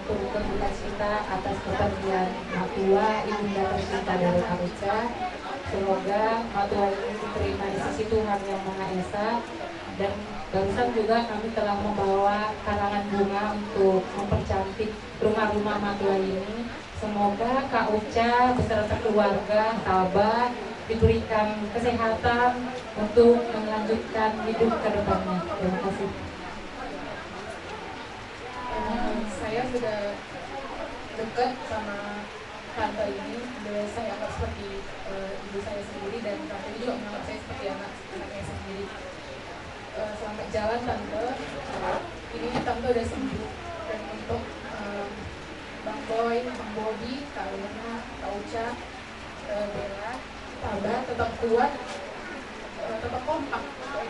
turutkan duka cita atas kepergian Matua, ibunda tercinta dari Kak Uca. Semoga Matua ini diterima di sisi Tuhan Yang Maha Esa. Dan barusan juga kami telah membawa karangan bunga untuk mempercantik rumah-rumah Matua ini. Semoga Kak Uca beserta keluarga, sahabat diberikan kesehatan untuk melanjutkan hidup ke depannya. Terima kasih. Saya sudah dekat sama tante ini. Saya anggap seperti ibu saya sendiri, dan tante ini juga menganggap saya seperti anaknya sendiri. Selamat jalan tante. Ini tante udah sembuh. Dan untuk Bang Boy, Bang Bobby, Kak Lena, Kak Uca, Bella, Tabah, tetap kuat, tetap kompak.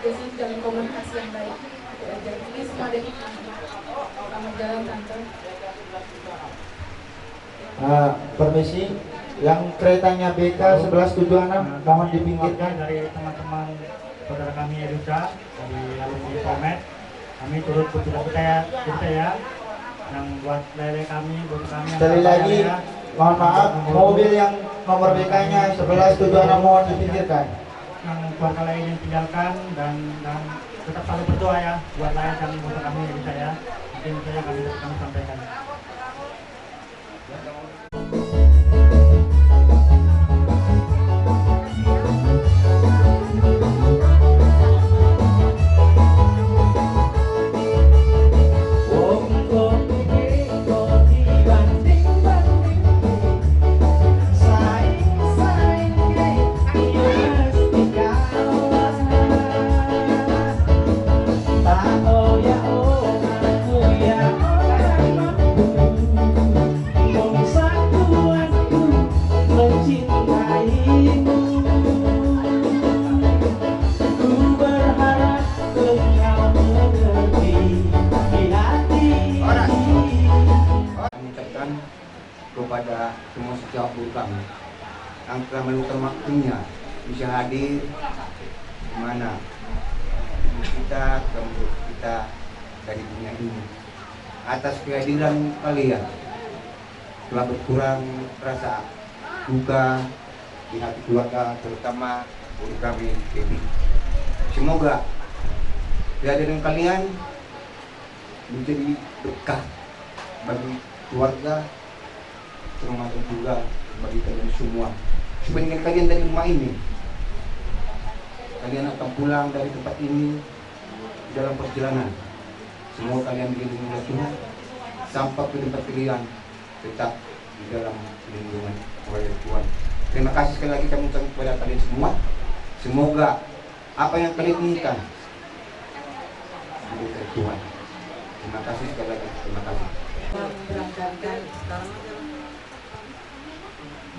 Jadi jalan komunikasi yang baik. Jadi ini semua ada di selamat jalan tante. Permisi, yang keretanya BK 1176 mohon dipinggirkan. Dari teman-teman saudara kami Educa dari alumni Polmed, kami turut berduka ya yang buat lele kami, buat kami. Sekali lagi, mohon maaf, mobil yang nomor BK-nya 1176 mohon dipinggirkan. Yang keluarga lain yang tinggalkan dan tetap selalu berdoa ya buat lain kami, buat kami Educa ya. Mungkin saja kami sampaikan. kepada semua sejawat guru kami yang telah meluangkan waktunya bisa hadir di mana kita dari dunia ini. Atas kehadiran kalian telah berkurang rasa duka di hati keluarga, terutama guru kami Devi. Semoga kehadiran kalian menjadi berkah bagi keluarga, termasuk juga bagi kalian semua. Sebenarnya kalian dari rumah ini, kalian akan pulang dari tempat ini dalam perjalanan. Semua kalian dilindungi oleh Tuhan sampai ke tempat kalian tetap di dalam lindungan oleh Tuhan. Terima kasih sekali lagi kami ucapkan kepada kalian semua. Semoga apa yang kalian inginkan diberikan Tuhan. Terima kasih sekali lagi. Terima kasih. Berangkatkan kita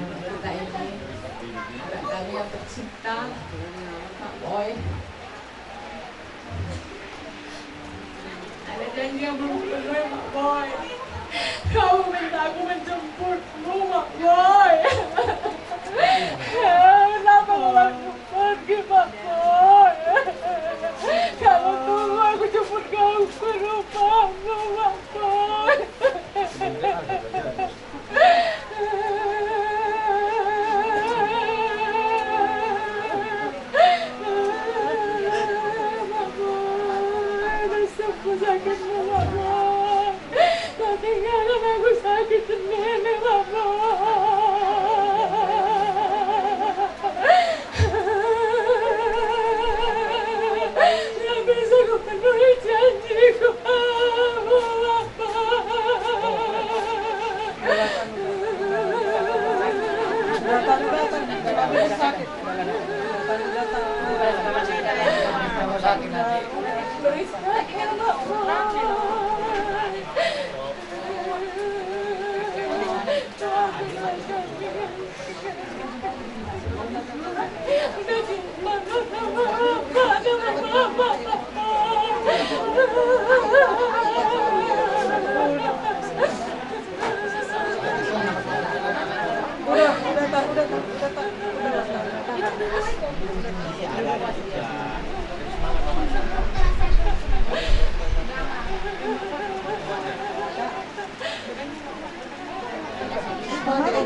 ini anak kami yang tercinta, Pak Boy. Ada janji yang belum penuh, Pak Boy. Kamu minta aku menjemputmu, Pak Boy. Kenapa aku pergi, Pak Boy? Kalau dulu aku jemput kau ke rumahmu, Pak Boy. Aku sakit, Pak Boy. Kau tinggalkan aku sakit sendiri, Pak Boy. Tidak bisa aku penuhi janjiku, Pak Boy.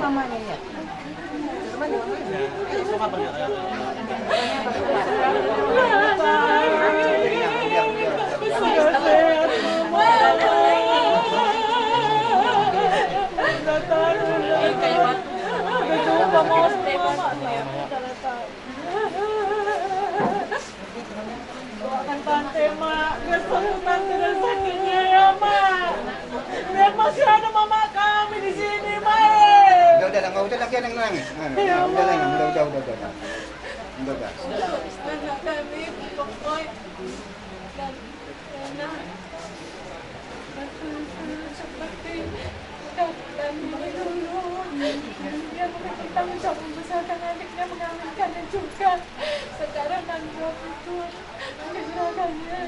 mamanya ya? Doakan tante, Mak. Biar sembuh tante dan sakitnya ya, Mak. Biar masih ada mama kami di sini, Mak. Udah, nggak usah lagi yang nangis. Udah. Anak kami, Boy dan Rena. Seperti kami dulu. Dia kita mencoba membesarkan adiknya, mengaminkannya juga. Sekarang tanggung itu kehilangannya,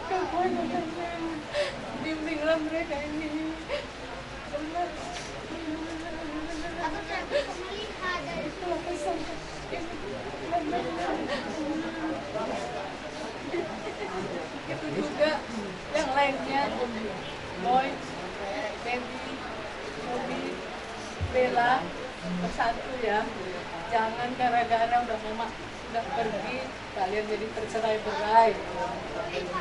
kekuatannya. Bimbinglah mereka ini. Benar. Itulah pesan ini. Itu juga yang lainnya, Boy, Baby, Bobby, Bella, bersatu ya. Jangan gara-gara udah pergi kalian jadi tercerai-berai.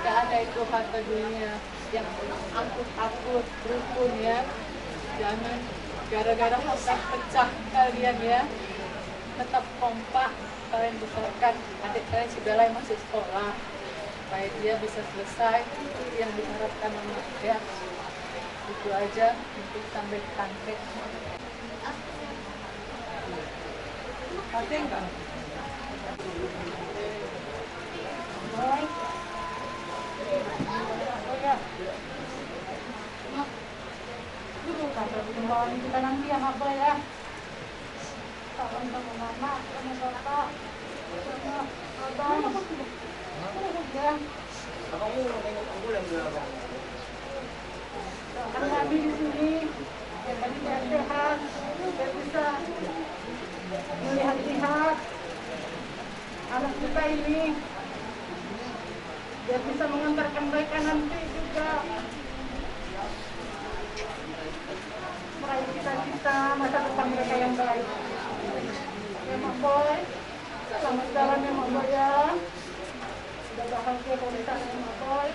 Gak ada itu harta dunia yang angkut-angkut rukun ya. Jangan gara-gara harta pecah kalian ya. Tetap kompak, kalian besarkan adik kalian si Bella yang masih sekolah supaya dia bisa selesai. Itu yang diharapkan mama ya. Itu aja untuk sampai tante. Tante enggak? Boy. Oh ya. Mak. Dulu kata kembali kita nanti ya Mak Boy ya. Tolong sama mama, sama bapak, sama abang. Ya. Doakan kami di sini, biar kami sehat, biar bisa melihat anak kita ini, biar bisa mengantarkan mereka nanti juga meraih cita-cita masa depan mereka yang baik. Ya Mak Boy, selamat jalan ya Mak Boy ya. Sudah bahagia kalau di sana ya Mak Boy.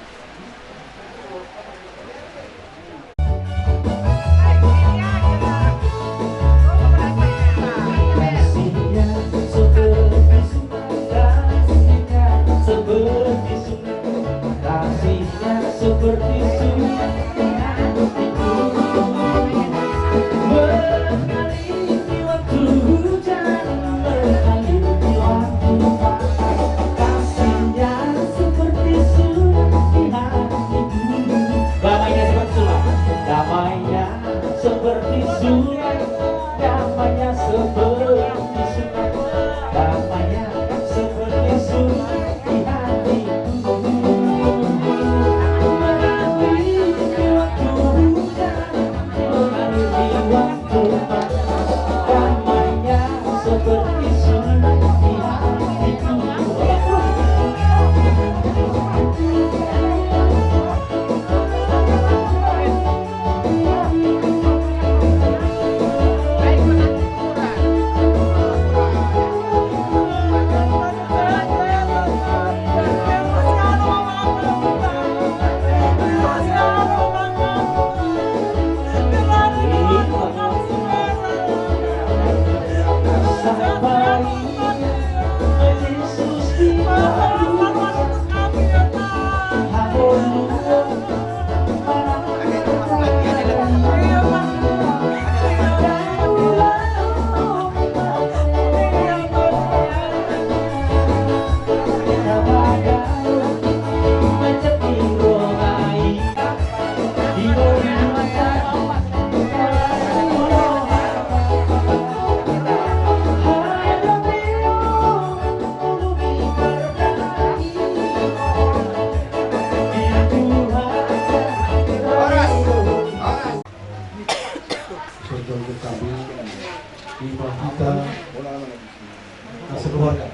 Sekeluarga.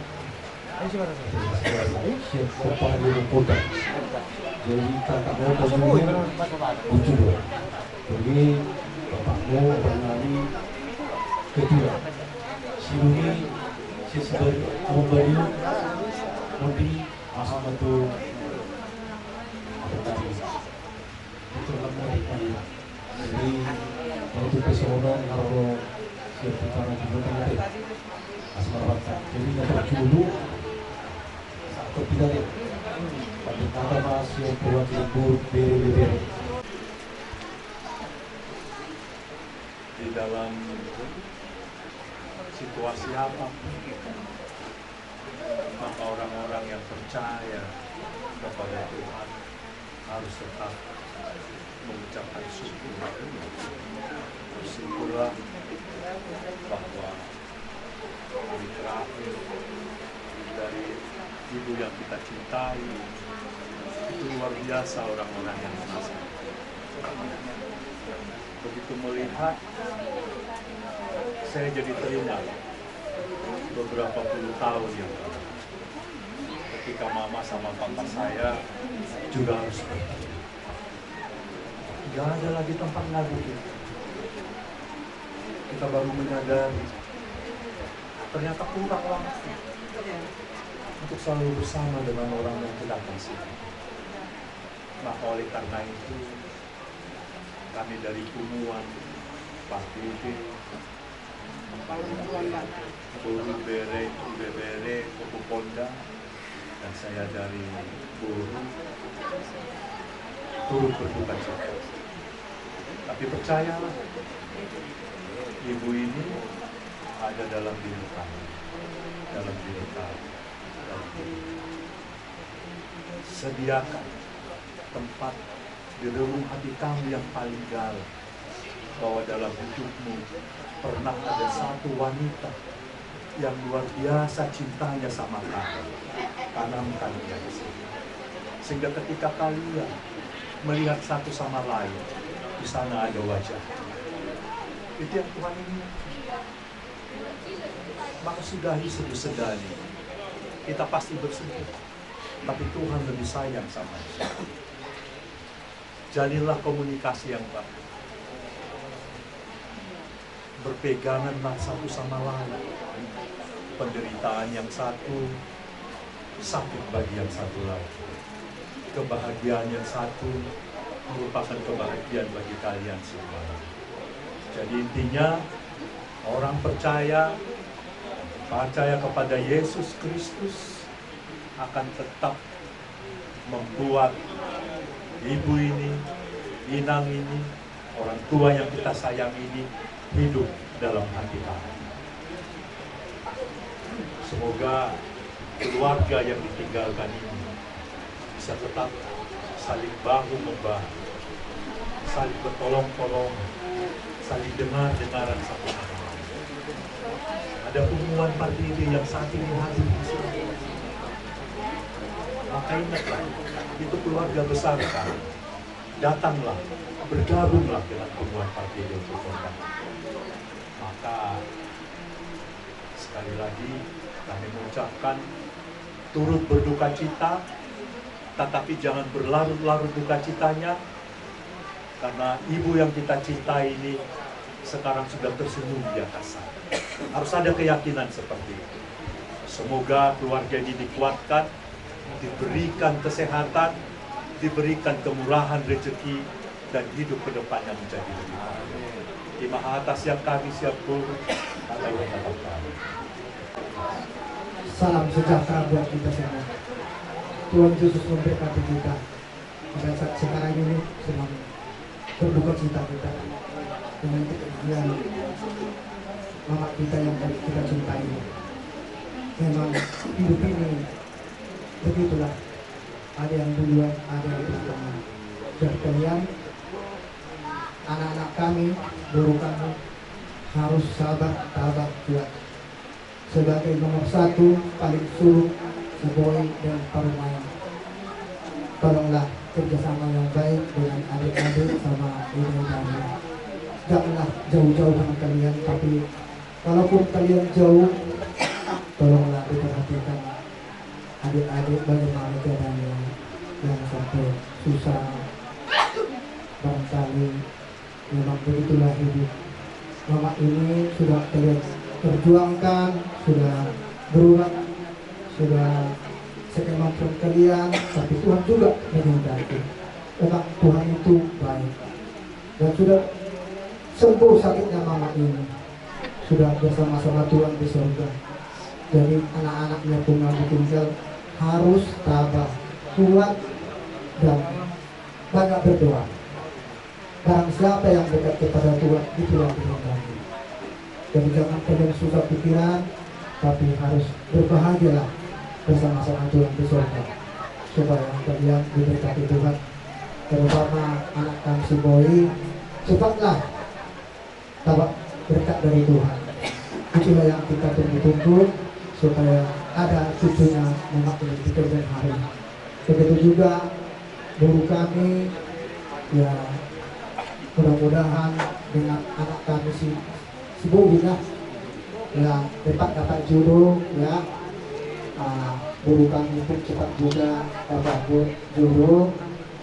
Jadi kakakmu tersebut lucu. Jadi bapakmu bernyanyi kedua sinuni sesudah kamu beri mudi masuk itu apa tadi itu lemari kali jadi untuk pesona kalau siapa cara juga kan asmara jadi nomor dulu satu tidak pada kata masih buat libur beri di dalam situasi apapun, maka orang-orang yang percaya kepada Tuhan harus tetap mengucapkan syukur. Bersyukurlah bahwa hari terakhir dari ibu yang kita cintai itu luar biasa orang-orang yang mengasihi. Begitu melihat, saya jadi teringat beberapa puluh tahun yang lalu ketika mama sama papa saya juga harus pergi. Gak ada lagi tempat ngabuburit kita. Kita baru menyadari ternyata kurang waktu untuk selalu bersama dengan orang yang kita kasih. Maka oleh karena itu kami dari Kumuan, Pak Bibi, Buru Bere, Bere, Kupu Ponda, dan saya dari Buru, turut berduka cita. Tapi percayalah, ibu ini ada dalam diri kami, dalam diri kami. Sediakan tempat di relung hati kamu yang paling dalam, bahwa dalam hidupmu pernah ada satu wanita yang luar biasa cintanya sama kamu. Tanamkan dia di sini, sehingga ketika kalian melihat satu sama lain, di sana ada wajah. Itu yang Tuhan ingin. Maka sudahi sedih-sedani. Kita pasti bersedih, tapi Tuhan lebih sayang sama kita. Jalinlah komunikasi yang baik. Berpeganganlah satu sama lain. Penderitaan yang satu, sakit bagi yang satu lagi. Kebahagiaan yang satu merupakan kebahagiaan bagi kalian semua. Jadi intinya, orang percaya kepada Yesus Kristus akan tetap membuat ibu ini, inang ini, orang tua yang kita sayang ini hidup dalam hati kami. Semoga keluarga yang ditinggalkan ini bisa tetap saling bahu-membahu, saling bertolong-tolong, saling dengar-dengaran satu sama lain. Ada Kumuan Pardede yang saat ini hadir di sini. Maka ingatlah, itu keluarga besar kan. Datanglah, bergabunglah dengan Kumuan Pardede untuk korban. Maka sekali lagi kami mengucapkan turut berduka cita, tetapi jangan berlarut-larut duka citanya, karena ibu yang kita cintai ini sekarang sudah tersenyum di atas sana. Harus ada keyakinan seperti itu. Semoga keluarga ini dikuatkan, diberikan kesehatan, diberikan kemurahan rezeki, dan hidup ke depannya menjadi lebih baik. Di maha atas yang kami siap guru, Allah yang tetap kami. Salam sejahtera buat kita semua. Tuhan Yesus memberkati kita. Pada saat sekarang ini sedang berduka cita kita dengan kepergian mama kita yang kita cintai. Memang hidup ini begitulah. Ada yang duluan, ada yang belakangan. Dan kalian, anak-anak kami, guru kami, harus sabar, tabah, kuat. Sebagai nomor satu, paling sulung, si Boy dan Parumaya. Tolonglah kerjasama yang baik dengan adik-adik sama ibu-ibu. Janganlah jauh-jauh dengan kalian, tapi kalaupun kalian jauh, tolonglah diperhatikan adik-adik bagaimana keadaannya yang sampai susah. Barangkali memang begitulah hidup. mama ini sudah kalian perjuangkan, sudah berulang, sudah sekemampuan kalian, tapi Tuhan juga menyertai. Memang Tuhan itu baik dan sudah sembuh sakitnya mama ini, sudah bersama-sama Tuhan di surga. Jadi anak-anaknya pun yang ditinggal harus tabah, kuat, dan banyak berdoa. Barang siapa yang dekat kepada Tuhan, itu yang diberkati. Jadi jangan kalian susah pikiran, tapi harus berbahagialah bersama-sama Tuhan di surga, supaya kalian diberkati Tuhan. Terutama anak kami si Boy, cepatlah dapat berkat dari Tuhan. Itulah yang kita tunggu-tunggu, supaya ada cucunya memakai di kemudian hari. Begitu juga guru kami, ya mudah-mudahan dengan anak kami si Boy ya dapat jodoh ya. Guru kami pun cepat juga dapat jodoh,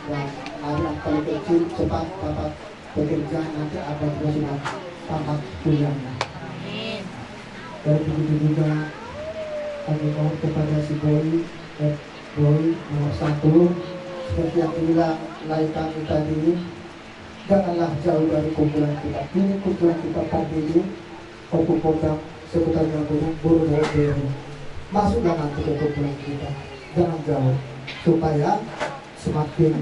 dan anak paling kecil cepat dapat bekerja, nanti ada juga sudah tamat kuliahnya. Dan begitu juga kami mohon kepada si Boy nomor 1, seperti yang bilang lain kami tadi, janganlah jauh dari kumpulan kita. Ini kumpulan kita tadi, Oku Kodam seputar Gabungan Buru Beru. Masuklah nanti ke kumpulan kita, jangan jauh, supaya semakin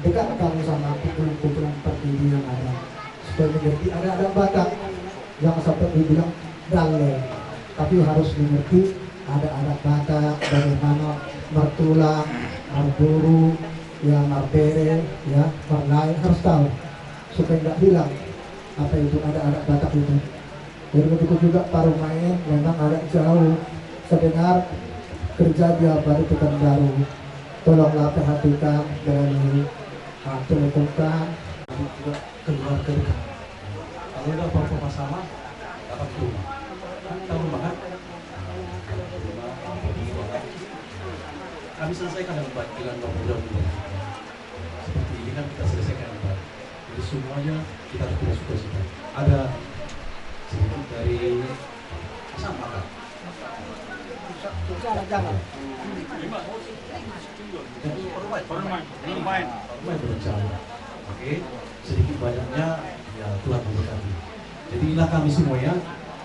dekat kamu sama kumpulan terdiri yang ada, supaya mengerti ada Batak. Jangan sampai dibilang dalai, tapi harus mengerti ada adat Batak, bagaimana mertulang, marburu, ya marpere, ya marlai, harus tahu supaya nggak hilang apa itu ada adat Batak itu. Jadi begitu juga Parumain, memang agak jauh. Sedengar kerja dia baru Pekanbaru. Tolonglah perhatikan dari teleponkan juga keluarga dekat. Kalau udah apa-apa sama, dapat rumah. Tahu banget. Kami selesaikan dengan baik dengan program ini. Seperti ini kan kita selesaikan dengan baik. Jadi semuanya kita tidak suka. Ada sedikit dari sama kan? Jangan. Permain berencana. Oke, sedikit banyaknya ya Tuhan memberkati. Jadi inilah kami semuanya.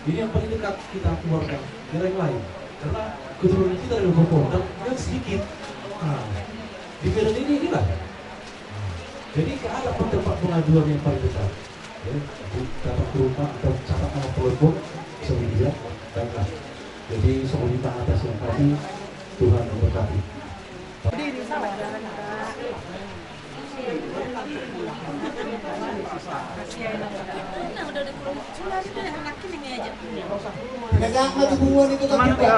Ini yang paling dekat kita keluarga, yang lain. Karena keturunan kita dari Bogor dan sedikit. Di Medan inilah. Jadi ada tempat pengaduan yang paling dekat. Dapat rumah atau catat nama telepon sendiri dan jadi semuanya atas yang tadi Tuhan memberkati. Pegang mati bunguan itu kan juga.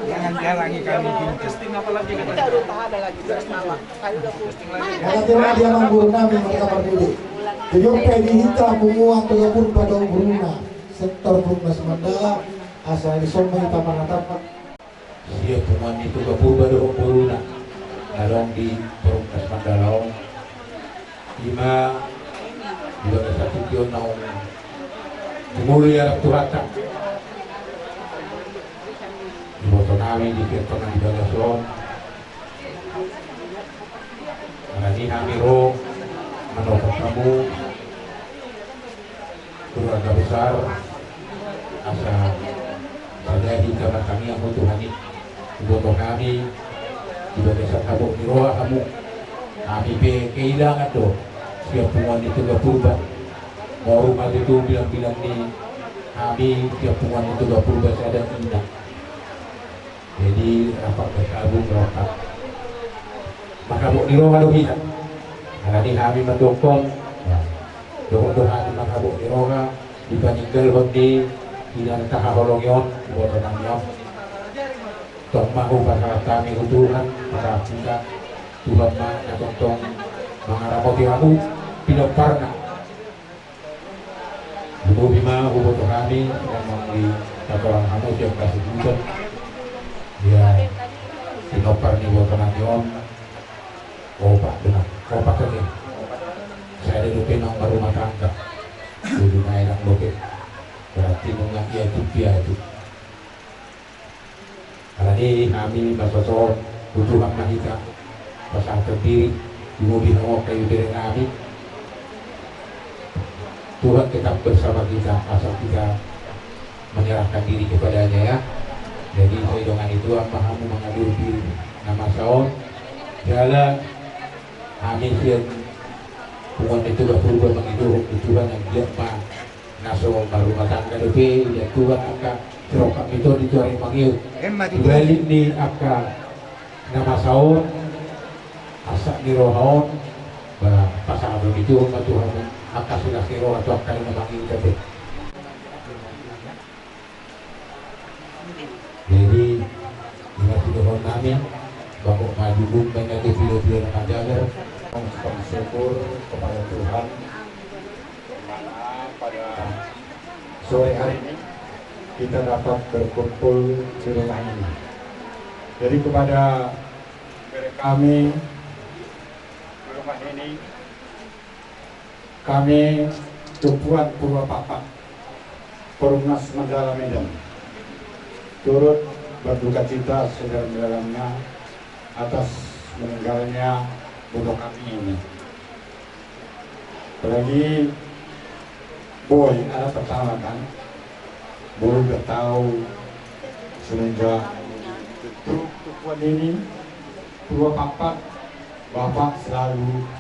Jangan jalangi kami casting apalagi kita udah ada lagi terus nama. Karena dia mengguru kami mereka berdiri. Jadi pedi hitam bunguan tegapun pada umurna. Sektor Purnas Mandala asal di Somai Taman-Taman. Dia teman itu gapur pada umurna. Larong di Purnas Mandala. Lima juga satu kion naon. Mulia Turata. Boto kami di Kirtonan di Balason. Ini kami roh menopang kamu keluarga besar asa terjadi karena kami yang Tuhan boto kami di desa Tabok Niroa kamu kami kehilangan tuh siap punguan itu gak purba mau rumah itu bilang-bilang nih kami siap punguan itu gak purba saya dan indah. Jadi rapat berkabung rapat maka buk Niroa lo bisa karena kami mendukung doa di maka buk Niroa dipaninggal hondi tidak tahaholongyon buat tenangnya tong mahu pasal kami Tuhan para kita Tuhan mah tong mengarapoti aku tidak pernah ibu bima buat kami memang di orang kamu siap kasih hujan ya tinopar nih buat tenangnya opak benar opak lagi kami masoso tujuan mahika pasang terdiri di mobil kayu dari kami. Tuhan tetap bersama kita asal kita menyerahkan diri kepadanya ya. Jadi saya dengan itu kamu mengalir diri nama saon jalan kami sian hubungan itu berubah mengidu Tuhan yang dia mah naso baru matangga lebih ya Tuhan akan cerokak itu dicari manggil balik ni akan nama saon asak ni rohaon pasangan begitu Tuhan akan sudah kiro atau akan memanggil kita. Jadi dengan tidurun kami bapak maju banyak video-video ajar bersyukur kepada Tuhan pada sore hari ini kita dapat berkumpul di rumah ini. Jadi kepada kami di rumah ini kami Tumpuan Purwapapak Perumnas Mandala Medan turut berduka cita sedalam-dalamnya atas meninggalnya budak kami ini. Apalagi Boy ada pertama kan, Boy udah tahu semenjak Tumpuan ini Purwapapak Bapak selalu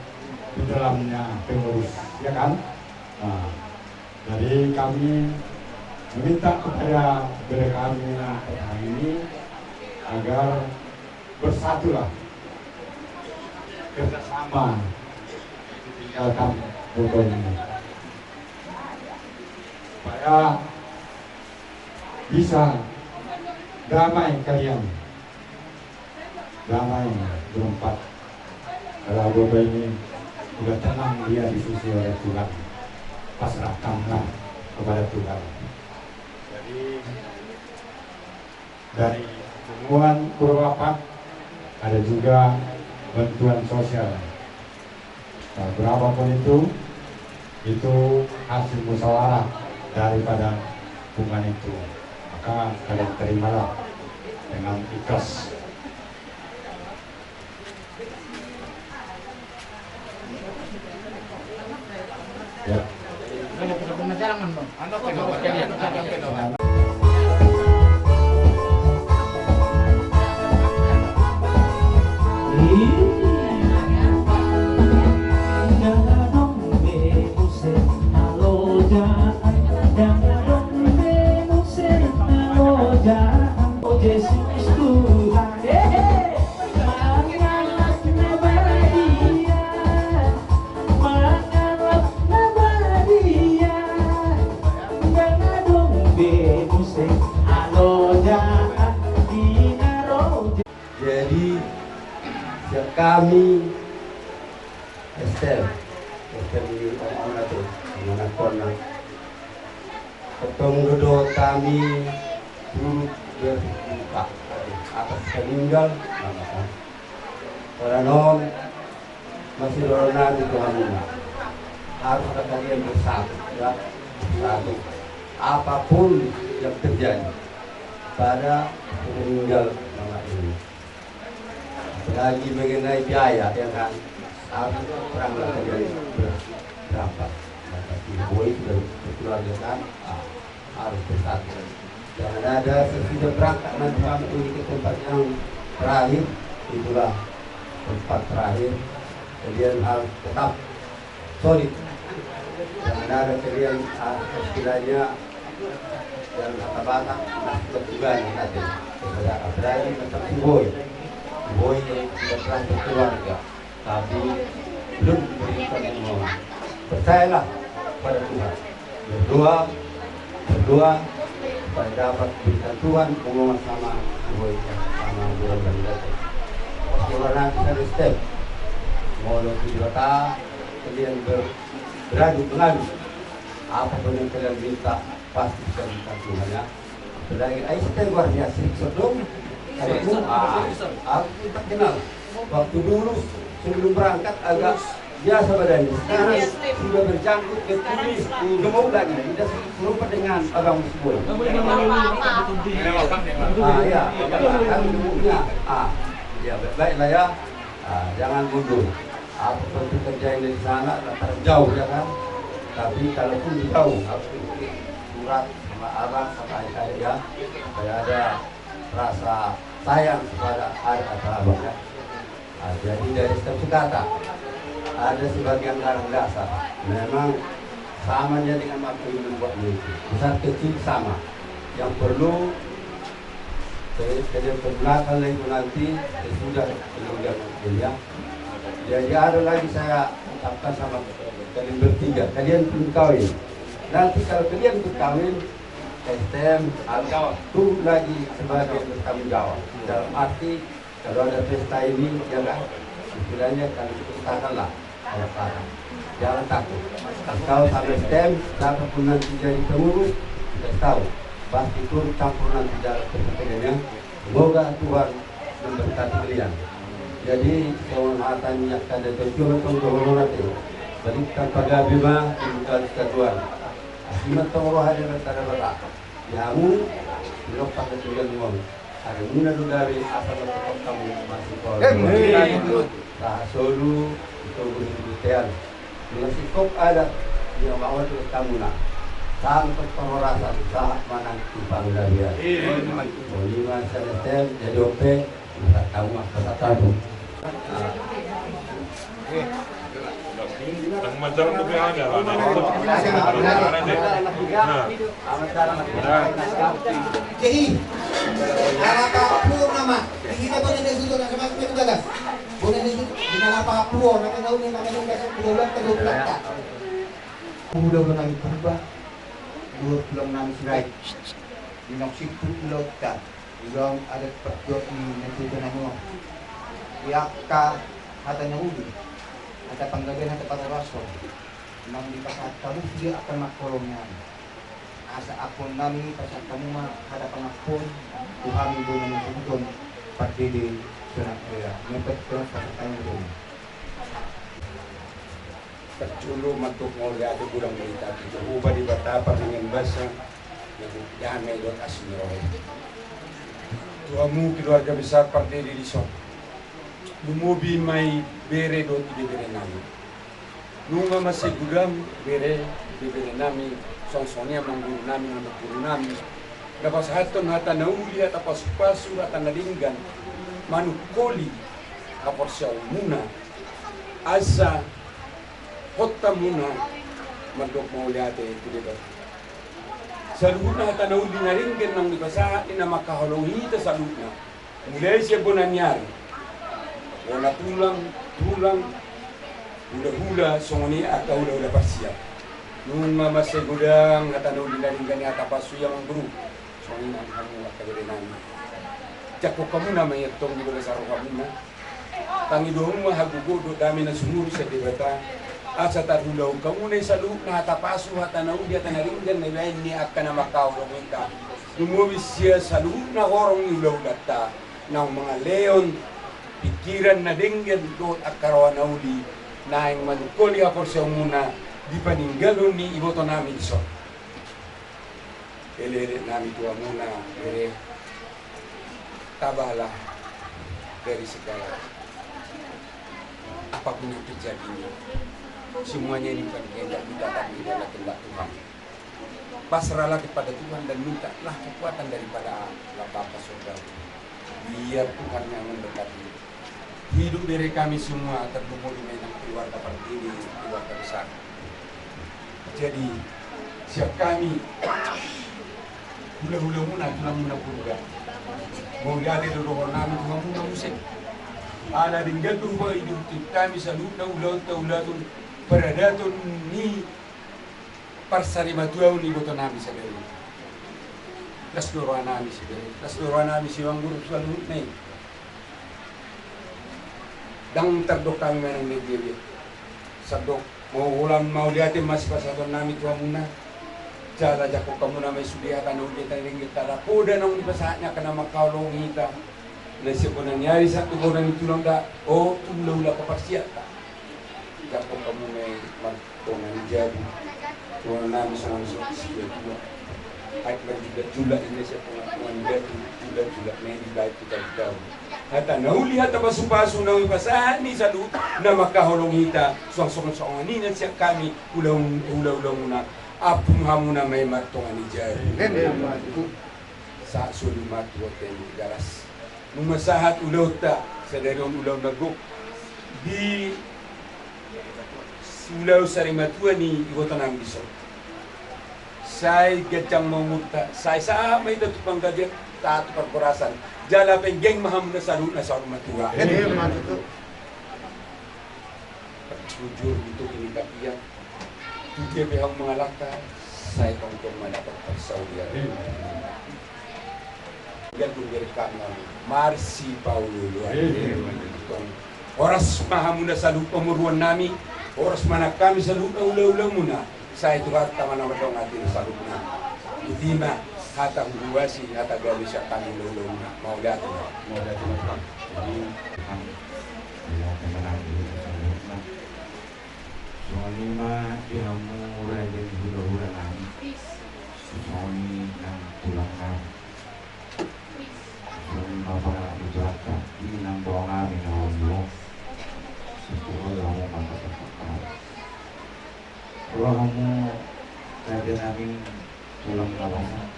di dalamnya pengurus, ya kan? Nah, jadi kami meminta kepada kami hari ini agar bersatulah kerjasama ditinggalkan foto ini supaya bisa damai kalian, damai berempat. Kalau foto ini sudah tenang dia disusul oleh Tuhan, pasrahkanlah kepada Tuhan. Dari Tumpuan Purwapapak ada juga bantuan sosial. Nah, berapapun itu hasil musyawarah daripada hubungan itu. Maka kalian terimalah dengan ikhlas. Ya. Jadi kami Estel ini orang itu mana kona ketemu doa kami turut berduka atas meninggal karena non masih dorong di Tuhan harus kalian bersatu ya satu apapun yang terjadi pada meninggal mama ini. Lagi mengenai biaya yang kan harus perang terjadi berapa? Tapi Boy sudah berkeluarga kan harus bersatu. Jangan ada sesudah berangkat nanti kami pergi ke tempat yang terakhir, itulah tempat terakhir. Kalian harus tetap solid. Jangan ada kalian istilahnya yang kata-kata masuk juga nanti. Apalagi tetap Boy. Boy yang sudah pernah berkeluarga tapi belum diberikan umum. Percayalah pada Tuhan, berdoa supaya dapat berikan Tuhan umum sama Boy sama bulan dan datang. Kalau nanti ada step mau lebih kata kalian beradu mengadu apapun yang kalian minta pasti bisa minta Tuhan ya. Berlagi step luar biasa sebelum aku tak kenal waktu dulu sebelum berangkat agak biasa badannya. Sekarang sudah berjangkut ke tulis, gemuk lagi. Tidak serupa dengan abang Boy. Ya, kan gemuknya. Ya baiklah ya. Jangan mundur. Apa seperti kerja yang di sana, jauh ya kan. Tapi kalaupun jauh, harus surat sama abang sama ayah ya, supaya ada rasa sayang kepada adik atau abang ya. Jadi dari setiap kata ada sebagian barang dasar memang sama dia dengan waktu ini membuat itu besar kecil sama. Yang perlu kejadian belakang itu nanti sudah ya. Jadi ada lagi saya ucapkan sama kalian bertiga, kalian pun kawin. Nanti kalau kalian berkawin, STM itu lagi sebagai bertanggung jawab. Dalam arti kalau ada pesta ini, jangan istilahnya kalau katakanlah ada parah, jangan takut. Kalau sampai STM, siapapun nanti jadi pengurus, kita tahu pasti turut campur nanti dalam kepentingannya. Semoga Tuhan memberkati kalian. Jadi kehormatan yang kada terjual kehormatan itu berikan pada bima dibuka Tuhan. Asimat tawar hari antara bala. Yamu belok pada tujuan uang. Hari muna dari asal tempat kamu masih kau. Nah solu itu berbutian. Masih kau ada yang bawa tu kamu nak. Sampai pengorasan saat mana timbang dari dia. Boleh masa STM jadi OP. Tak tahu apa tahu. Macam tu dia ada. Jadi, apapun nama, kita boleh disebut sama kita gagas. Boleh disebut dengan apapun, nak tahu ni nama kita bulan ke-12 tak. Bulan lagi berubah. 26 sirai. Minok situ pulau tak. Bilang ada perjuat ni nanti dengan Yaka hatanya uli, ada panggagan hata para rasul. Nang di pasat kamu dia akan makolongnya. Asa akon nami pasat kamu mah ada pangapun Tuhan ibu yang sebutun pati di sunat dia. Mepet terus pasat kamu itu. Terculu matuk ngoliat itu kurang berita. Ubah di batapa dengan bahasa yang melot asmiroh. Tuamu keluarga besar Partai Didison. Lumubi may bere do ti bere nami. Nunga masih gudam bere di bere nami. Songsonya mangguru nami mangguru nami. Dapat haton hata nauli hata pasu-pasu hata nadinggan. Manukoli kaporsya muna. Asa hotta muna mandok mauliate itu dia. Saluna hata nauli naringgan nang dipasa ina makaholongi ta saluna. Mulai siya bonanyari. Wala tulang, hula-hula, songoni atau hula-hula parsiap. Nung mamasay gudang, natanaw dinaringgan niya tapasu yang guru. Songoni nang kamu atau nami. Cako kamu na may itong di ba sa kamu na. Tangi doon mahagugo, do dami na sumuro sa dibata. Asa tarulaw kamu na sa luuk na tapasu hatanaw di atanaringgan na bayan ni akka na makawang ita. Lumubis siya sa luuk na horong ilaw data ng mga leon. Pikiran na dinggan doon at karawan na uli na yung manukuli ako siya muna di paninggalo ni iboto namin so. Elere namin tuwa muna ere tabala dari segala apapun yang terjadi semuanya ini bukan kehendak kita tapi adalah kehendak Tuhan. Pasrahlah kepada Tuhan dan mintalah kekuatan daripada Bapa Surga. Biar Tuhan yang mendekati hidup dari kami semua terkumpul di mainan keluarga Partai, keluarga besar. Jadi siap kami hula-hula muna, tulang muna purga. Mau lihat dulu kami tulang muna musik. Ada tinggal berubah hidup kami salutna ulatun peradatun ni parsarimatuaw ni boto nami sa beli. Las doruan nami si beli, las doruan nami si wang guru salut nih. Dang terdok kami menang media. Sabdok mau ulang mau lihatin masih pasaton nami tua muna. Jala jako kamu namai sudia kan udah tadi kita dah. Udah nong di pasatnya kena makau kita. Nasi pun nyari satu orang itu lang dah. Oh tu mula kepastian tak. Japo kamu may martongan jadi tuan namin sa mga susunod kahit magjulat ini siya pengakuan julat may dibait kita daw hata nauli hata pasu-pasu na ipasahan ni sa lu na makahulong hita suang-suang ninan siya kami ulaw na apung hamuna may martongan ni jari sa sulimat woten garas nung masahat ulaw ta sa darong ulaw na guk di ulaw sa rimatuan ni iwotan ang biso say gajang mangurta say sa may datupang gadyak tato perkorasan jala penggeng maham na sa rumatua jujur itu ini kapian tujuh pihak mengalahkan saya untuk mendapat persaudaraan yang memberikan Marsi Paulo oras mahamuna sa lupamuruan nami oras mana kami sa lupa-ulaw muna sa ito at tama naman daw natin sa lupa na udima hatang buwasi hatang gali siya kami lulaw muna maulatin na soalnya dihamura dan hura-hura nami soalnya nang tulang nami soalnya para berjata ini nang bawang nami nang sepuluh kamu mantap sekali. Kalau kamu ada nami tulang kawasan,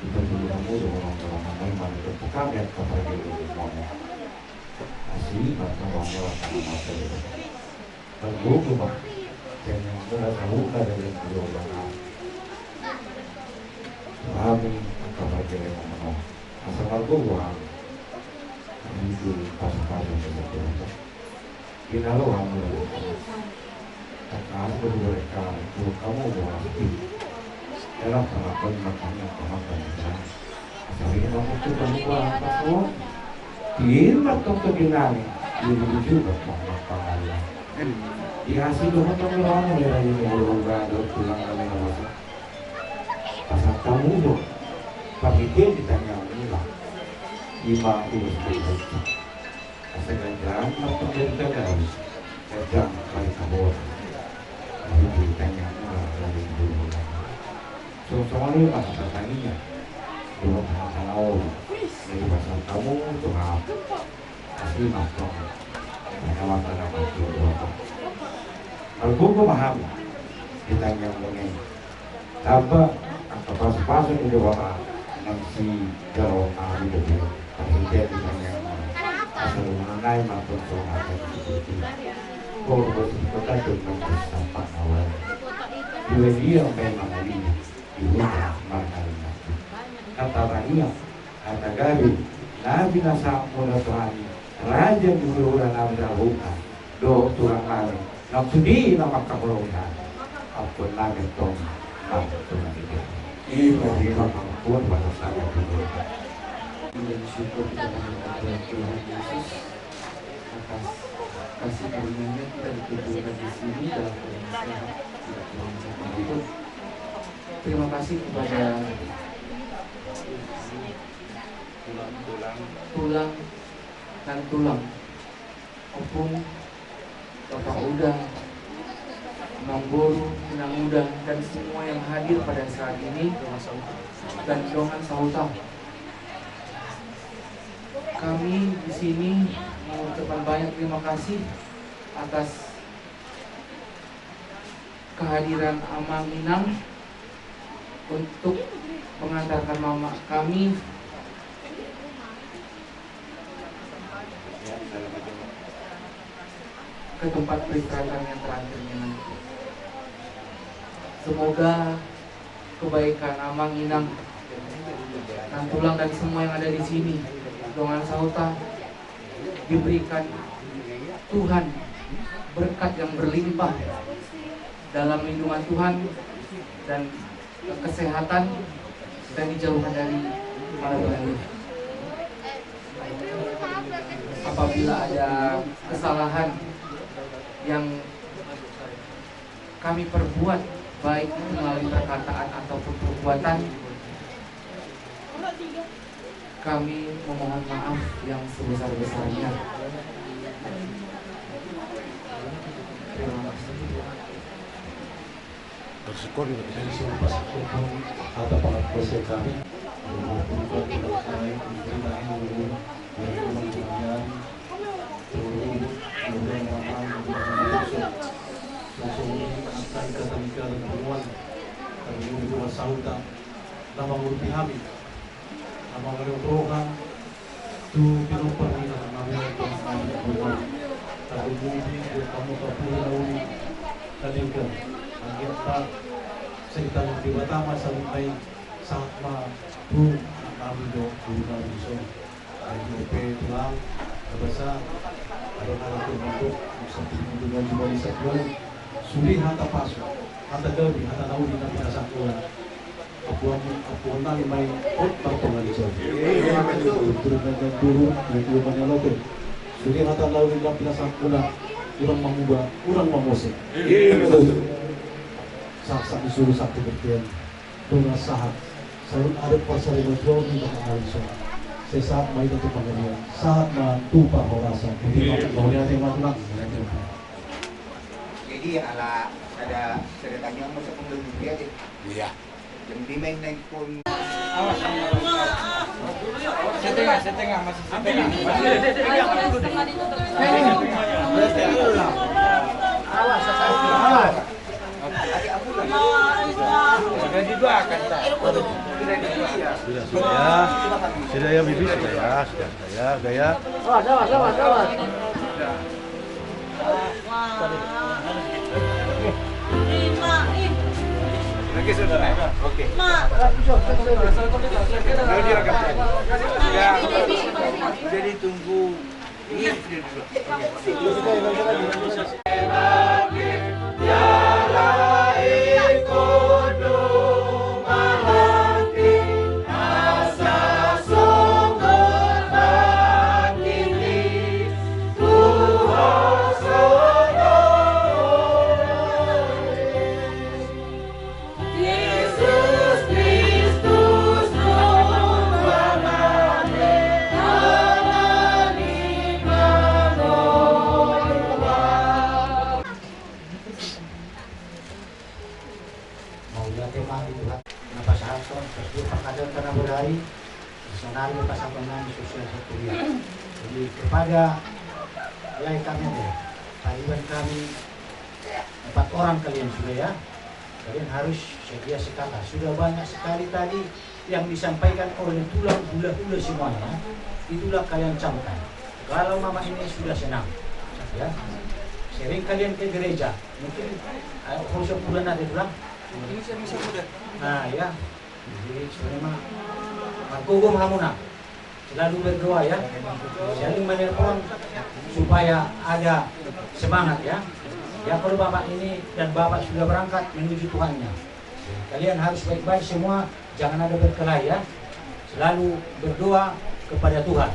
kita dulu kamu orang kamu mana terbuka dan kepada diri kamu. Asli bahkan kamu akan mati. Terbuka bah, jangan sudah terbuka dari dulu kamu. Kami kepada diri kamu. Asal kamu buang. Itu pas-pasan sebenarnya. Kita lo kamu akan mereka itu kamu berarti dalam pengakuan makanya pengakuan asalnya kamu itu berubah apa semua diingat untuk dinami dulu juga pengakuan dikasih Tuhan kamu orang yang berubah dan pulang kami nggak pasal kamu tuh tapi dia ditanya ulang 5 urus saya ganjaran atau dia harus kerja kali kabur lalu ditanya lagi dulu soalnya pas bertanya belum tahu dari pasal kamu tuh apa asli maaf hanya waktu apa itu kalau gue paham ditanya mengenai apa pas itu apa nanti kalau ahli itu pasti dia ditanya asal mengenai maupun soal seperti korban kota dengan bersamaan awal dua dia memang ini diubah maknanya kata Rania kata Gabi Nabi Nasa Mula Tuhani Raja Bururan Abdul Buka do turang lain naksudi nama kamulonan apun lagi tong apa turang itu ini bagi pun pada saat itu menjadi syukur kita kepada Tuhan Yesus atas kasih karunia-Nya kita dikumpulkan di sini dalam keadaan sehat, tidak kurang seperti itu. Terima kasih kepada tulang dan tulang, Opung, Bapak Uda, Mangboru, Minang Uda, dan semua yang hadir pada saat ini, dan Dongan Sauta. Kami di sini mengucapkan banyak terima kasih atas kehadiran Amang Minang untuk mengantarkan mama kami ke tempat perikatan yang terakhirnya nanti. Semoga kebaikan Amang Minang dan tulang dan semua yang ada di sini Dongan Sauta diberikan Tuhan berkat yang berlimpah dalam lindungan Tuhan dan kesehatan dan dijauhkan dari mara bahaya. Apabila ada kesalahan yang kami perbuat baik melalui perkataan ataupun perbuatan, kami memohon maaf yang sebesar-besarnya. Dari seluruh pasukan pun ada pengakuan kami mengumpulkan kita terkait pemberitaan umum dari kementerian seluruh kemudian ramai sosok ini akan ketika dan pertemuan kami mengumpulkan sahutan nama ngurupi kami nama ngurus program tu pinong permintaan kami untuk mengumpulkan tapi mungkin kamu terpulih tadikan kita cerita yang pertama sampai sama tu kami do bukan bisa IOP pulang bahasa ada bentuk seperti dengan juga bisa bulan sulit hantar pasuk hantar gabi hantar tahu di nabi asal bulan apuan nali main pot bertongan di sana turun dulu dari banyak lote sulit hantar tahu di nabi asal bulan kurang mengubah kurang memosek saksa disuruh satu bertian dengan sahat selalu ada pasal yang berjual di belakang Alisa sesaat mai itu pengadilan saat tumpah horasa kemudian ada yang matulang jadi ala ada ceritanya masa pembeli dia deh iya yang dimain naik pun awas setengah masih setengah awas sudah ya bibi sudah ya awas lagi saudara oke jadi tunggu ini Jadi kepada wilayah kami Taliban kami 4 orang kalian sudah ya, kalian harus sedia sekata. Sudah banyak sekali tadi yang disampaikan oleh tulang hula-hula semuanya, itulah kalian camkan. Kalau mama ini sudah senang, ya sering kalian ke gereja, mungkin khusus bulan ada bilang, nah ya, jadi sebenarnya Margogom Hamuna selalu berdoa ya, saling menelpon supaya ada semangat ya. Ya kalau bapak ini dan bapak sudah berangkat menuju Tuhannya, kalian harus baik-baik semua, jangan ada berkelahi ya. Selalu berdoa kepada Tuhan,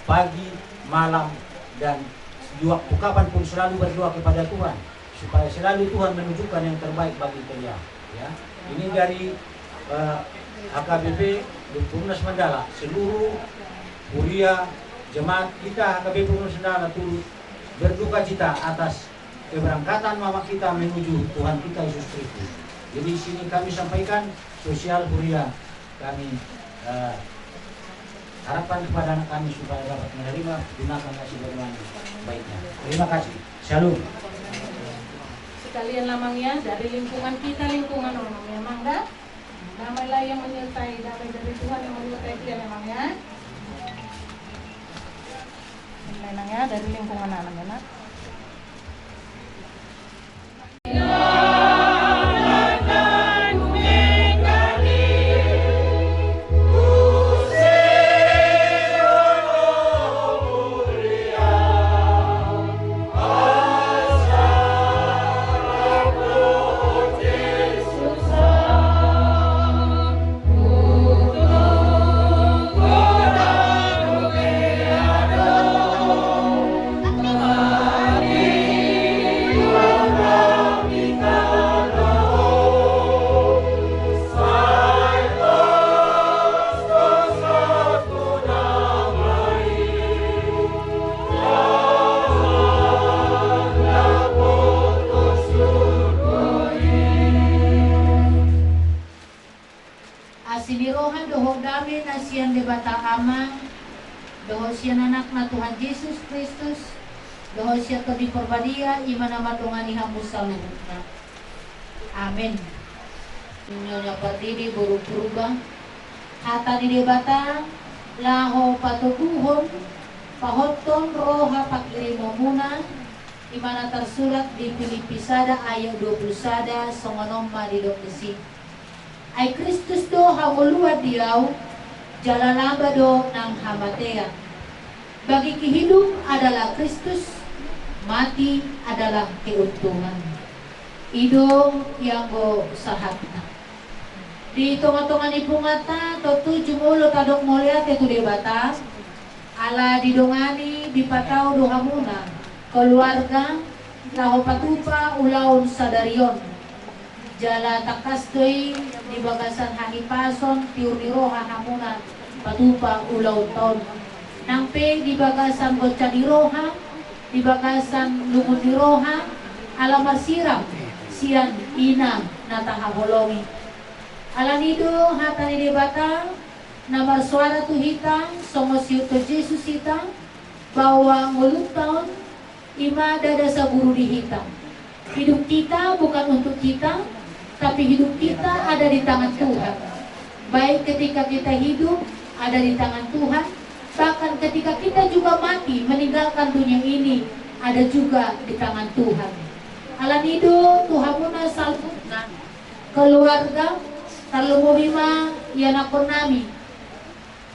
pagi, malam, dan di waktu kapan pun selalu berdoa kepada Tuhan, supaya selalu Tuhan menunjukkan yang terbaik bagi kalian. Ya, ini dari HKBP Purnas Mandala, seluruh Huria jemaat kita HKBP Purnas Mandala turut berduka cita atas keberangkatan mama kita menuju Tuhan kita Yesus Kristus. Jadi sini kami sampaikan sosial Huria kami harapkan kepada anak kami supaya dapat menerima, gunakan kasih bagaimana baiknya. Terima kasih. Shalom. Sekalian lamangnya dari lingkungan kita, lingkungan orang memang dah. Damailah yang menyertai, damai dari Tuhan yang menyertai dia memangnya. Memangnya dari lingkungan anak-anak. Bye. dohosian anakna Tuhan Yesus Kristus, dohosian kami perbadia imana matungani hamu saluhutna. Amin. Nyonya patidi buru purba hata di debata laho patuguhon pahoton roha pakiri momuna imana tersurat di Filipisada ayat 20 songonom madidok isi. Ai Kristus do hamulua diau jalalaba do nang hamatea. Bagi kehidup adalah Kristus, mati adalah keuntungan. Ido yang go sahatna. Di tonga-tonga ipungata totu jumulo tadok molia tetu debata ala didongani dipatau dohamuna keluarga laho patupa ulaun sadarion jala takastoi di bagasan hanipason tiuri roha hamuna patupa ulaun ton nampe di bagasan bocah di roha di bagasan lungun di roha alamar siram sian ina nataha holongi alanido hatani debata namar suara tu hitang songo siuto Yesus hitang bahwa mulut tahun ima dada saburu di hitam. Hidup kita bukan untuk kita, tapi hidup kita ada di tangan Tuhan. Baik ketika kita hidup ada di tangan Tuhan, bahkan ketika kita juga mati meninggalkan dunia ini ada juga di tangan Tuhan. Alanido Tuhamuna salpuna keluarga talumurima yanakonami.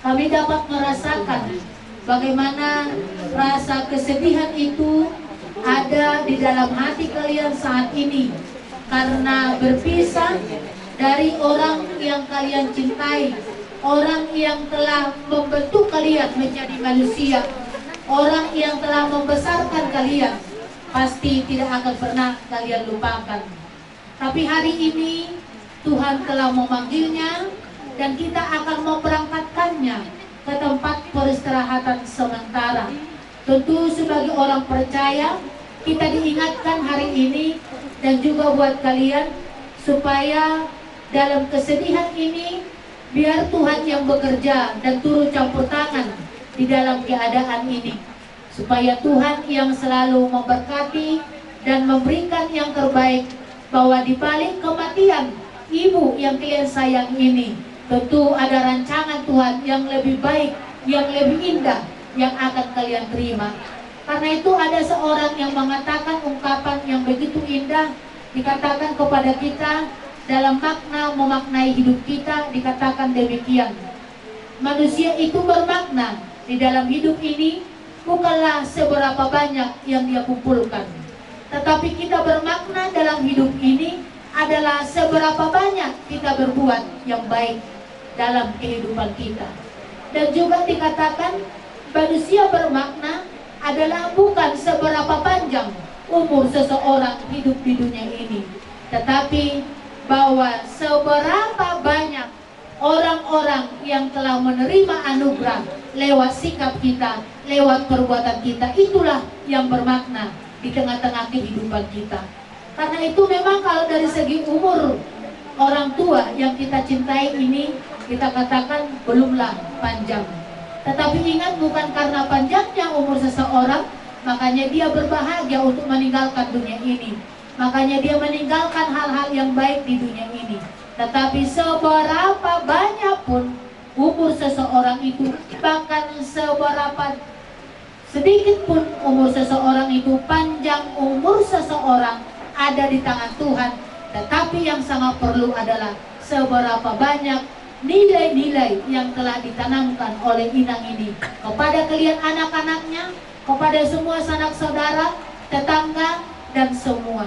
Kami dapat merasakan bagaimana rasa kesedihan itu ada di dalam hati kalian saat ini karena berpisah dari orang yang kalian cintai, orang yang telah membentuk kalian menjadi manusia, orang yang telah membesarkan kalian, pasti tidak akan pernah kalian lupakan. Tapi hari ini Tuhan telah memanggilnya dan kita akan memberangkatkannya ke tempat peristirahatan sementara. Tentu sebagai orang percaya kita diingatkan hari ini dan juga buat kalian supaya dalam kesedihan ini biar Tuhan yang bekerja dan turut campur tangan di dalam keadaan ini, supaya Tuhan yang selalu memberkati dan memberikan yang terbaik, bahwa di balik kematian ibu yang kalian sayang ini tentu ada rancangan Tuhan yang lebih baik, yang lebih indah yang akan kalian terima. Karena itu ada seorang yang mengatakan ungkapan yang begitu indah, dikatakan kepada kita dalam makna memaknai hidup kita, dikatakan demikian. Manusia itu bermakna di dalam hidup ini bukanlah seberapa banyak yang dia kumpulkan, tetapi kita bermakna dalam hidup ini adalah seberapa banyak kita berbuat yang baik dalam kehidupan kita. Dan juga dikatakan manusia bermakna adalah bukan seberapa panjang umur seseorang hidup di dunia ini, tetapi bahwa seberapa banyak orang-orang yang telah menerima anugerah lewat sikap kita, lewat perbuatan kita, itulah yang bermakna di tengah-tengah kehidupan kita. Karena itu memang kalau dari segi umur orang tua yang kita cintai ini kita katakan belumlah panjang. Tetapi ingat, bukan karena panjangnya umur seseorang makanya dia berbahagia untuk meninggalkan dunia ini, makanya dia meninggalkan hal-hal yang baik di dunia ini. Tetapi seberapa banyak pun umur seseorang itu, bahkan seberapa sedikit pun umur seseorang itu, panjang umur seseorang ada di tangan Tuhan. Tetapi yang sangat perlu adalah seberapa banyak nilai-nilai yang telah ditanamkan oleh inang ini kepada kalian anak-anaknya, kepada semua sanak saudara, tetangga, dan semua.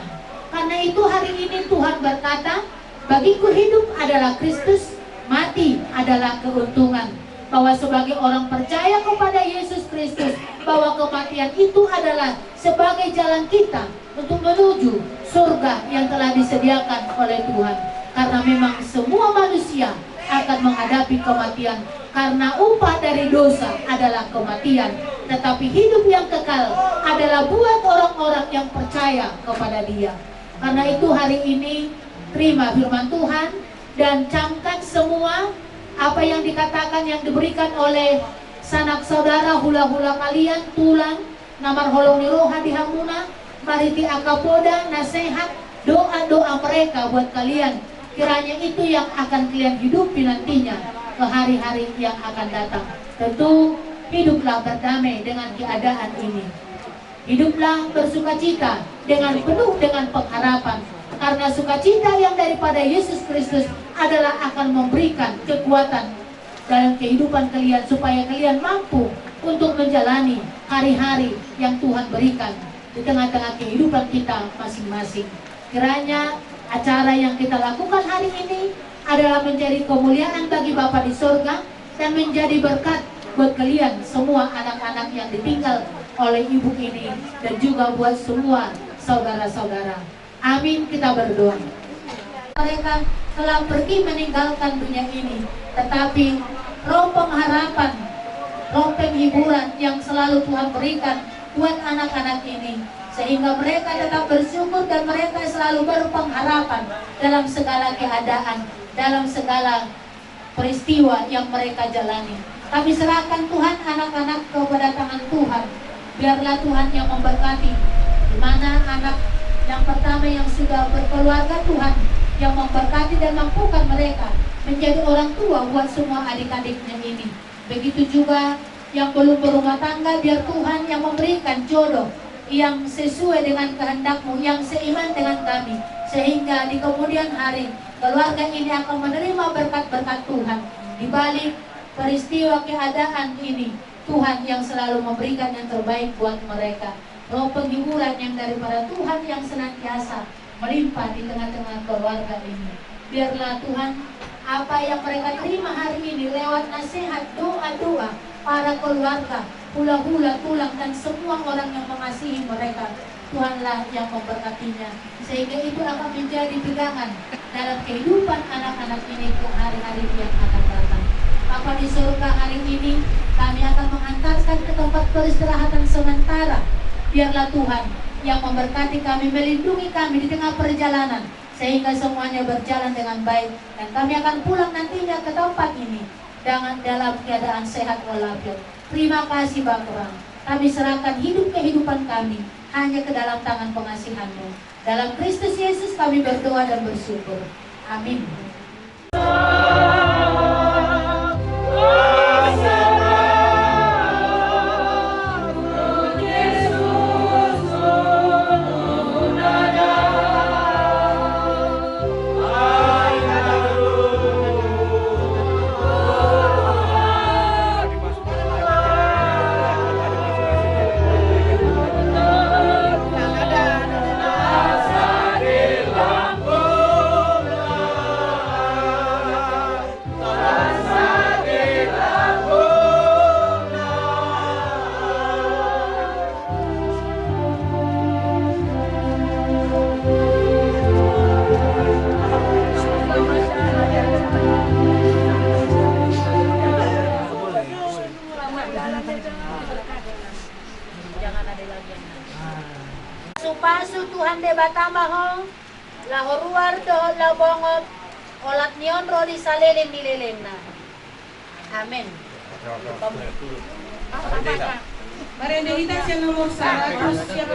Karena itu hari ini Tuhan berkata, bagiku hidup adalah Kristus, mati adalah keuntungan. Bahwa sebagai orang percaya kepada Yesus Kristus, bahwa kematian itu adalah sebagai jalan kita untuk menuju surga yang telah disediakan oleh Tuhan. Karena memang semua manusia akan menghadapi kematian, karena upah dari dosa adalah kematian, tetapi hidup yang kekal adalah buat orang-orang yang percaya kepada Dia. Karena itu hari ini terima firman Tuhan dan camkan semua apa yang dikatakan, yang diberikan oleh sanak saudara hula-hula kalian tulang namar holong niroha di hamuna mariti akapoda nasihat doa-doa mereka buat kalian, kiranya itu yang akan kalian hidupi nantinya ke hari-hari yang akan datang. Tentu hiduplah berdamai dengan keadaan ini, hiduplah bersukacita dengan penuh dengan pengharapan, karena sukacita yang daripada Yesus Kristus adalah akan memberikan kekuatan dalam kehidupan kalian supaya kalian mampu untuk menjalani hari-hari yang Tuhan berikan di tengah-tengah kehidupan kita masing-masing. Kiranya acara yang kita lakukan hari ini adalah menjadi kemuliaan bagi Bapa di surga dan menjadi berkat buat kalian semua anak-anak yang ditinggal oleh ibu ini dan juga buat semua saudara-saudara. Amin, kita berdoa. Mereka telah pergi meninggalkan dunia ini, tetapi roh pengharapan, roh penghiburan yang selalu Tuhan berikan buat anak-anak ini, sehingga mereka tetap bersyukur dan mereka selalu berpengharapan dalam segala keadaan, dalam segala peristiwa yang mereka jalani. Kami serahkan Tuhan anak-anak kepada tangan Tuhan. Biarlah Tuhan yang memberkati, di mana anak yang pertama yang sudah berkeluarga, Tuhan yang memberkati dan mampukan mereka menjadi orang tua buat semua adik-adiknya ini. Begitu juga yang belum berumah tangga, biar Tuhan yang memberikan jodoh yang sesuai dengan kehendak-Mu, yang seiman dengan kami, sehingga di kemudian hari keluarga ini akan menerima berkat-berkat Tuhan. Di balik peristiwa keadaan ini, Tuhan yang selalu memberikan yang terbaik buat mereka. Roh penghiburan yang daripada Tuhan yang senantiasa melimpah di tengah-tengah keluarga ini. Biarlah Tuhan, apa yang mereka terima hari ini lewat nasihat, doa-doa para keluarga, hula-hula tulang dan semua orang yang mengasihi mereka, Tuhanlah yang memberkatinya, sehingga itu akan menjadi pegangan dalam kehidupan anak-anak ini ke hari-hari yang akan datang. Bapa di surga, hari ini kami akan menghantarkan ke tempat peristirahatan sementara. Biarlah Tuhan yang memberkati kami, melindungi kami di tengah perjalanan, sehingga semuanya berjalan dengan baik, dan kami akan pulang nantinya ke tempat ini dengan dalam keadaan sehat walafiat. Terima kasih Bapa. Kami serahkan hidup kehidupan kami hanya ke dalam tangan pengasihan-Mu. Dalam Kristus Yesus kami berdoa dan bersyukur. Amin. Supasu Tuhan de batamahong lahoruar dohol labongop olat nion rodi saleleng dilelengna. Amin. Identitas yang nomor 100 yang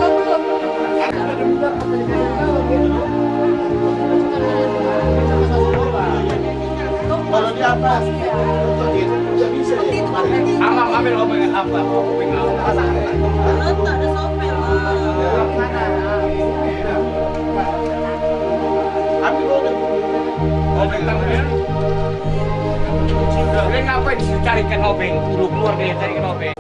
Belum. Ambil obeng apa? Obeng apa? Tak ada sopir. Ambil obeng ambil. Kalian ngapain carikan obeng? Keluar deh carikan obeng.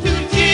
Tutti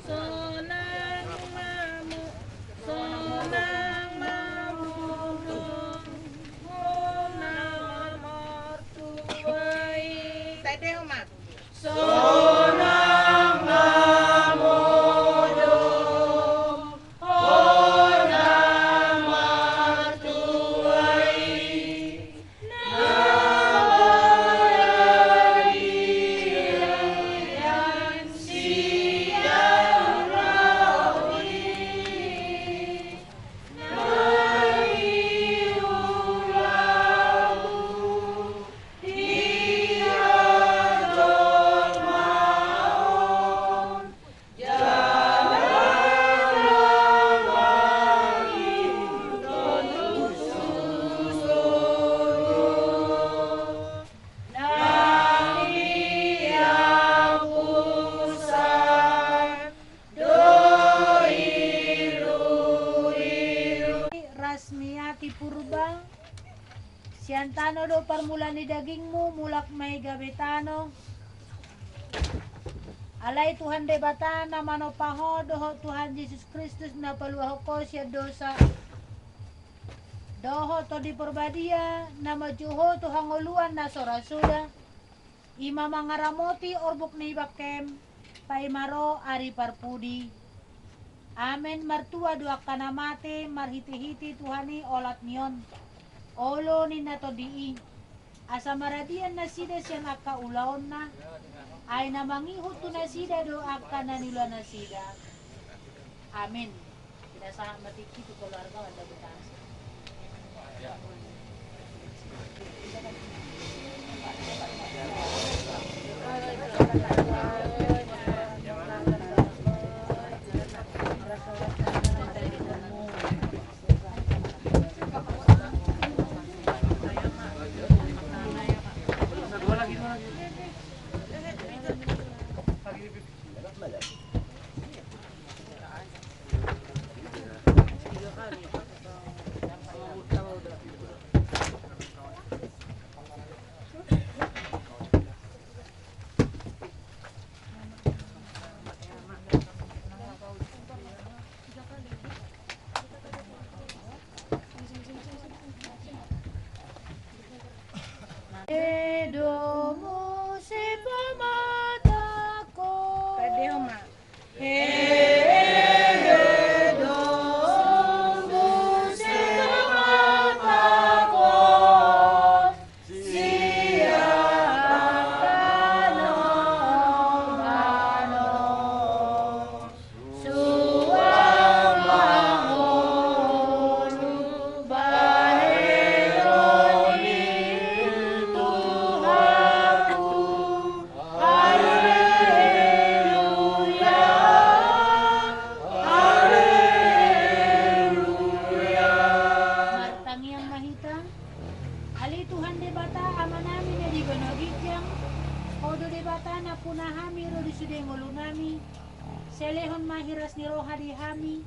Sonang mamu, sonang mamudung, honang martuai. Tadi umat. Sonang mamudung, honang martuai. Rasmiati Purba Siantano do parmulani dagingmu mulak may gabetano alay Tuhan debatana manopaho doho Tuhan Yesus Kristus na paluaho ko siya dosa doho to di perbadia na majuho to hanguluan na sorasuda ima mangaramoti orbuk ni bakem paimaro ari parpudi. Amen martua dua kanamate marhiti-hiti Tuhani olat nion. Olo ni nato dii. Asa maradian na sida siya nakaulaon na. Ay na mangihut to na sida do akka nanila na sida. Amen. Pinasahan matiki to keluarga wanda betasa. Edomu si pamataku. Pwede ho ma. Edomu si pamataku. Siapkan mano. Suang bangun bareloni. Tuhan debata amanami na di gonogijang odo debata na punahami ro di sudengolo nami selehon mahiras ni roha di hami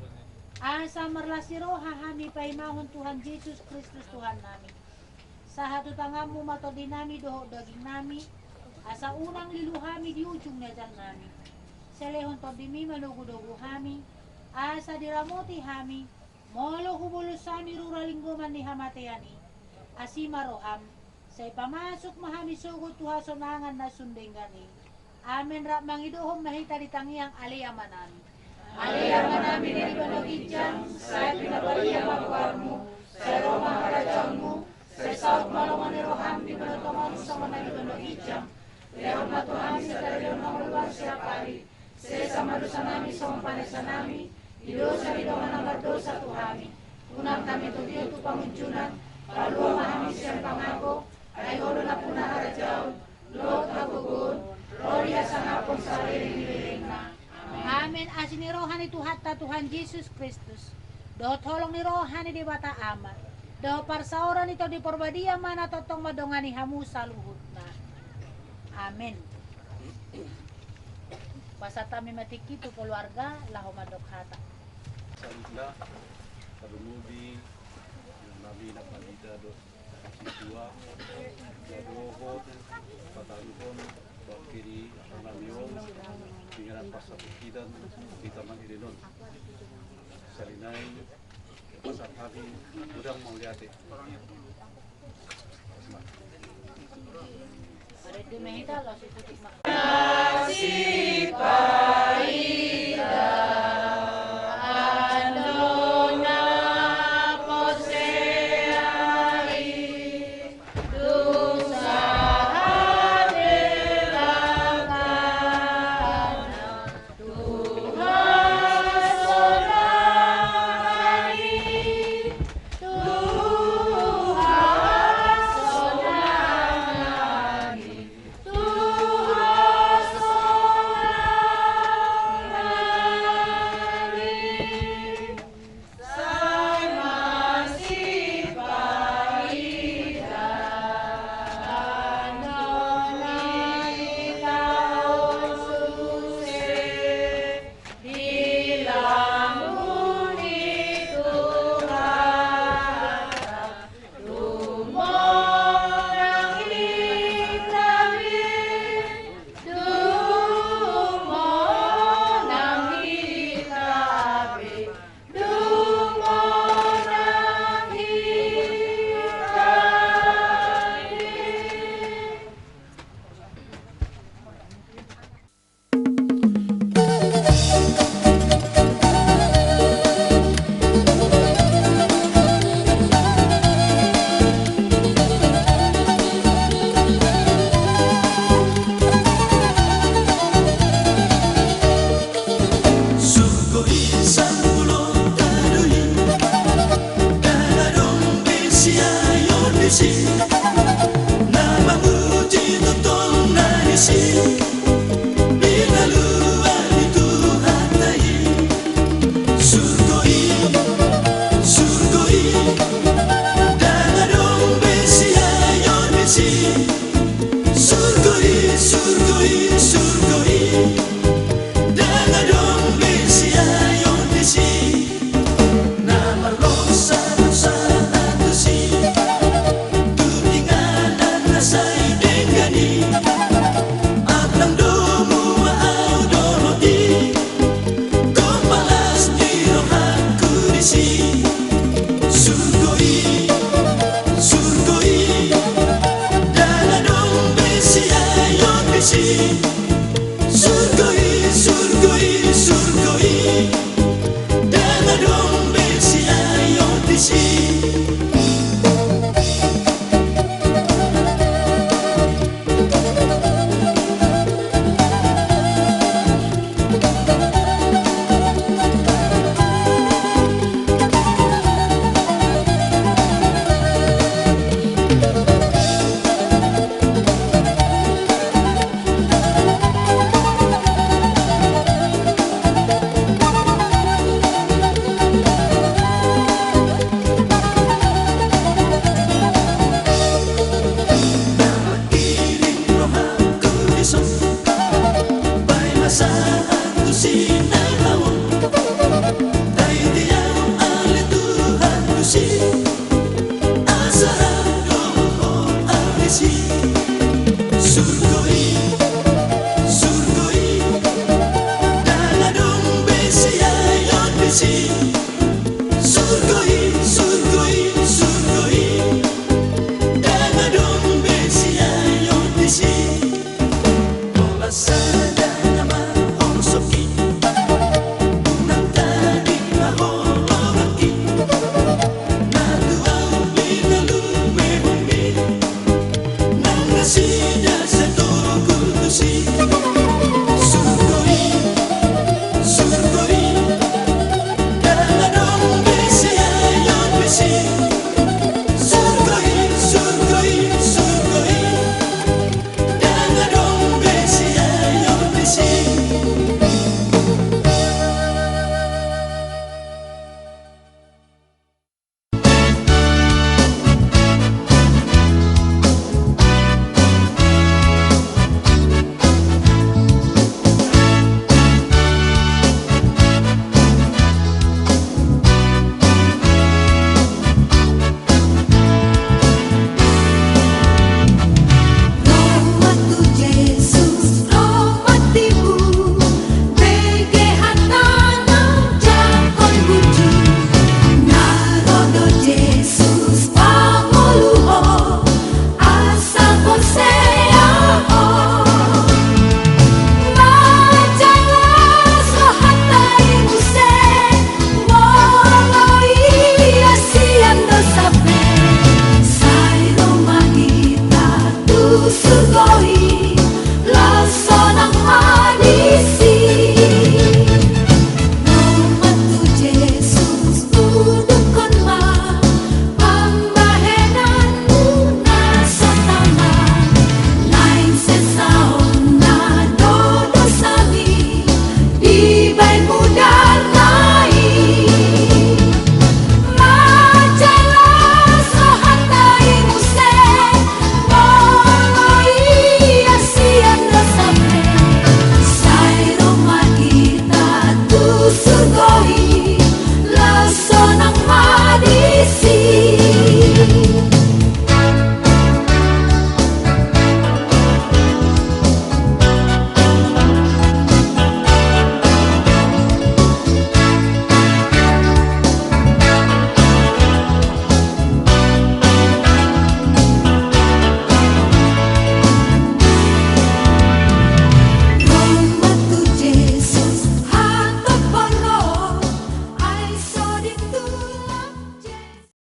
asa marlas ni roha hami paimahon Tuhan Yesus Kristus Tuhan nami sahatu tangamu mato dinami doho daging nami asa unang liluhami di ujung najan nami selehon to dimi manugu-dugu hami asa diramoti hami molo hubulusami ruralinggoman ni hamateyani asima roham say pamasok mahami sugot tuha sonangan na sundengani amen rak mangidohom mahita ditangiang aliyamanami aliyamanami dari gonogijang say pinabaliya magwarmu say roma harajangmu say saut malomani roham di manotomon sa managi gonogijang leon matuhami sa darion manguluan siya pari say samadusa nami sa mapanesa nami idosa idongan ang dosa tuhami unang kami tudiyo tu pangunjunan Palua mahami siyang pangako, ay holo na po na harajaw, Lord hagugun, Gloria sa hapon sa liring na. Amen. Asin ni rohan ni Tuhatta Tuhan Yesus Kristus. Do tolong ni rohan ni Dewata Ama. Do parsaoran ito di porbadia mana totong madongan ni hamu sa luhut na. Amen. Basta kami matikito keluarga, laho madokhata. Salutlah, kadumubi, nabi nak malita do situa, jadohot, pataluhon, bakiri, namion, Pinggiran pasar Bukidan di Taman Irinon. Salinay, pasar kami, udang mau lihat deh. Nasib